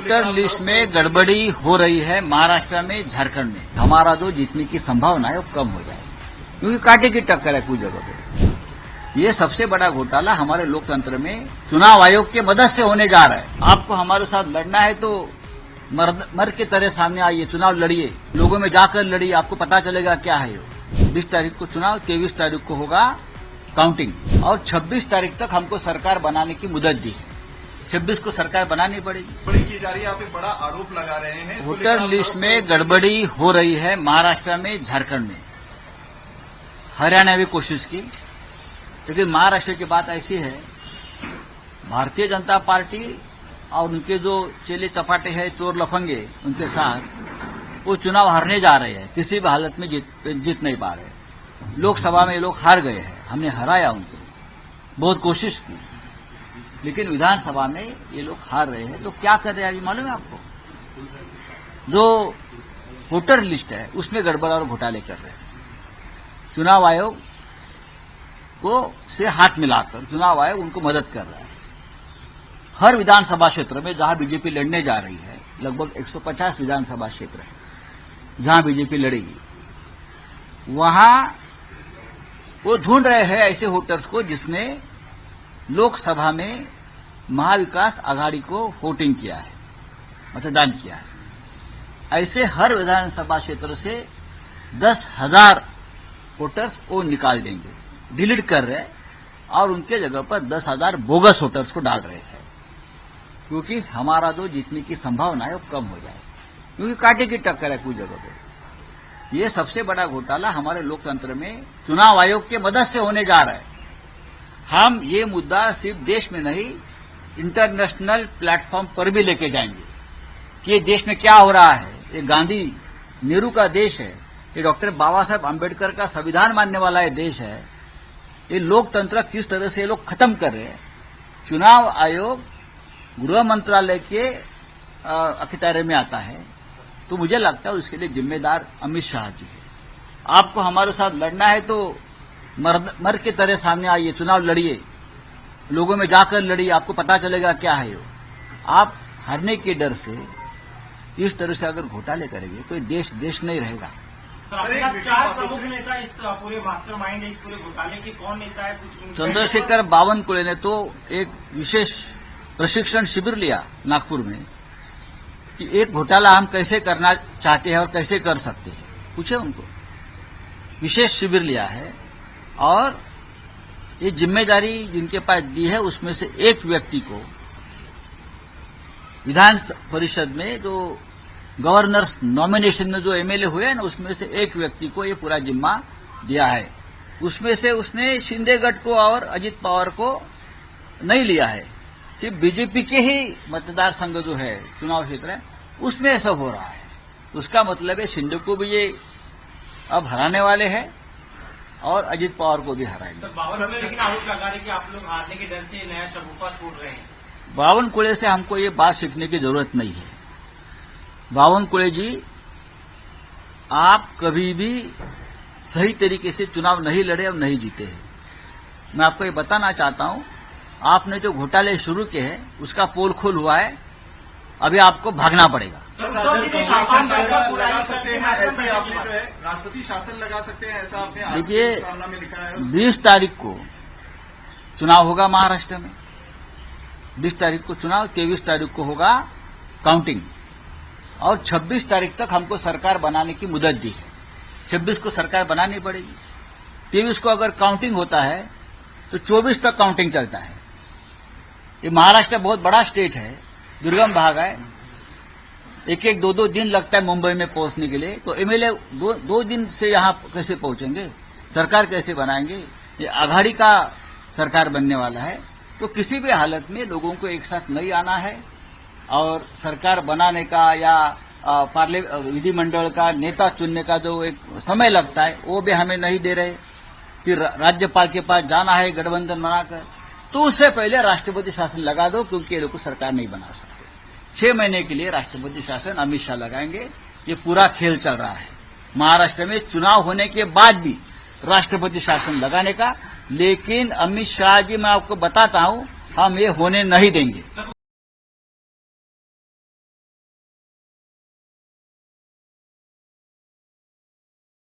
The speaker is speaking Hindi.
वोटर लिस्ट में गड़बड़ी हो रही है महाराष्ट्र में, झारखंड में। हमारा जो जीतने की संभावना है वो कम हो जाए, क्योंकि कांटे की टक्कर है कुछ जगह पे। ये सबसे बड़ा घोटाला हमारे लोकतंत्र में चुनाव आयोग की मदद से होने जा रहा है। आपको हमारे साथ लड़ना है तो मर के तरह सामने आइए, चुनाव लड़िए, लोगों में जाकर लड़िए, आपको पता चलेगा क्या है। 20 तारीख को चुनाव, 23 तारीख को होगा काउंटिंग और 26 तारीख तक हमको सरकार बनाने की मुदत दी है। 26 को सरकार बनानी पड़ेगी। बड़ी की जा रही है, आप एक बड़ा आरोप लगा रहे हैं। वोटर लिस्ट में गड़बड़ी हो रही है महाराष्ट्र में, झारखंड में। हरियाणा भी कोशिश की, लेकिन महाराष्ट्र की बात ऐसी है, भारतीय जनता पार्टी और उनके जो चेले चपाटे हैं, चोर लफंगे, उनके साथ वो चुनाव हारने जा रहे हैं। किसी भी हालत में जीत नहीं पा रहे। लोकसभा में ये लोग हार गए हैं, हमने हराया उनको, बहुत कोशिश की, लेकिन विधानसभा में ये लोग हार रहे हैं। तो क्या कर रहे हैं अभी मालूम है आपको? जो वोटर लिस्ट है उसमें गड़बड़ और घोटाले कर रहे हैं। चुनाव आयोग को से हाथ मिलाकर चुनाव आयोग उनको मदद कर रहा है। हर विधानसभा क्षेत्र में जहां बीजेपी लड़ने जा रही है, लगभग 150 विधानसभा क्षेत्र है जहां बीजेपी लड़ेगी, वहां वो ढूंढ रहे हैं ऐसे वोटर्स को जिसने लोकसभा में महाविकास आघाड़ी को वोटिंग किया है, मतदान किया है। ऐसे हर विधानसभा क्षेत्र से 10,000 वोटर्स को निकाल देंगे, डिलीट कर रहे हैं और उनके जगह पर 10,000 बोगस वोटर्स को डाल रहे हैं, क्योंकि हमारा जो जीतने की संभावना है वो कम हो जाए, क्योंकि कांटे की टक्कर है कुछ जगह पे। ये सबसे बड़ा घोटाला हमारे लोकतंत्र में चुनाव आयोग की मदद से होने जा रहा है। हम ये मुद्दा सिर्फ देश में नहीं, इंटरनेशनल प्लेटफॉर्म पर भी लेके जाएंगे कि ये देश में क्या हो रहा है। ये गांधी नेहरू का देश है, ये डॉक्टर बाबा साहब आम्बेडकर का संविधान मानने वाला ये देश है। ये लोकतंत्र किस तरह से ये लोग खत्म कर रहे हैं। चुनाव आयोग गृह मंत्रालय के अखियारे में आता है, तो मुझे लगता है उसके लिए जिम्मेदार अमित शाह जी है। आपको हमारे साथ लड़ना है तो मर के तरह सामने आइए, चुनाव लड़िए, लोगों में जाकर लड़िए, आपको पता चलेगा क्या है। आप हारने के डर से इस तरह से अगर घोटाले करेंगे तो देश नहीं रहेगा। चार प्रमुख नेता इस पूरे मास्टरमाइंड, इस पूरे घोटाले के कौन नेता है? कुछ चंद्रशेखर बावनकुळे ने तो एक विशेष प्रशिक्षण शिविर लिया नागपुर में कि एक घोटाला हम कैसे करना चाहते हैं और कैसे कर सकते हैं, पूछे उनको। विशेष शिविर लिया है और ये जिम्मेदारी जिनके पास दी है उसमें से एक व्यक्ति को विधान परिषद में जो गवर्नर्स नॉमिनेशन में जो एमएलए हुए हैं ना, उसमें से एक व्यक्ति को ये पूरा जिम्मा दिया है। उसमें से उसने शिंदे गट को और अजित पवार को नहीं लिया है, सिर्फ बीजेपी के ही मतदार संघ जो है, चुनाव क्षेत्र है, उसमें ऐसा हो रहा है। उसका मतलब है शिंदे को भी ये अब हराने वाले हैं और अजित पवार को भी हराएंगे। लेकिन आरोप लगा रहे कि आप लोग हारने के डर से नया शगुफा छोड़ रहे हैं। बावनकुळे से हमको ये बात सीखने की जरूरत नहीं है। बावनकुळे जी, आप कभी भी सही तरीके से चुनाव नहीं लड़े और नहीं जीते हैं। मैं आपको ये बताना चाहता हूं, आपने जो घोटाले शुरू किए हैं उसका पोल खोल हुआ है, अभी आपको भागना पड़ेगा। राष्ट्रपति शासन लगा सकते हैं, ऐसा आपने देखिए, में लिखा है। 20 तारीख को चुनाव होगा महाराष्ट्र में, 20 तारीख को चुनाव, 23 तारीख को होगा काउंटिंग और 26 तारीख तक हमको सरकार बनाने की मुदत दी है। 26 को सरकार बनानी पड़ेगी। 23 को अगर काउंटिंग होता है तो 24 तक काउंटिंग चलता है। ये महाराष्ट्र बहुत बड़ा स्टेट है, दुर्गम भाग है, एक 2 दिन लगता है मुंबई में पहुंचने के लिए। तो एमएलए दो दिन से यहां कैसे पहुंचेंगे, सरकार कैसे बनाएंगे? ये आघाड़ी का सरकार बनने वाला है, तो किसी भी हालत में लोगों को एक साथ नहीं आना है और सरकार बनाने का या विधिमंडल का नेता चुनने का जो एक समय लगता है वो भी हमें नहीं दे रहे। फिर राज्यपाल के पास जाना है गठबंधन बनाकर, तो उससे पहले राष्ट्रपति शासन लगा दो, क्योंकि ये लोग सरकार नहीं बना सकते। 6 महीने के लिए राष्ट्रपति शासन अमित शाह लगाएंगे। ये पूरा खेल चल रहा है महाराष्ट्र में चुनाव होने के बाद भी राष्ट्रपति शासन लगाने का। लेकिन अमित शाह जी, मैं आपको बताता हूं, हम ये होने नहीं देंगे।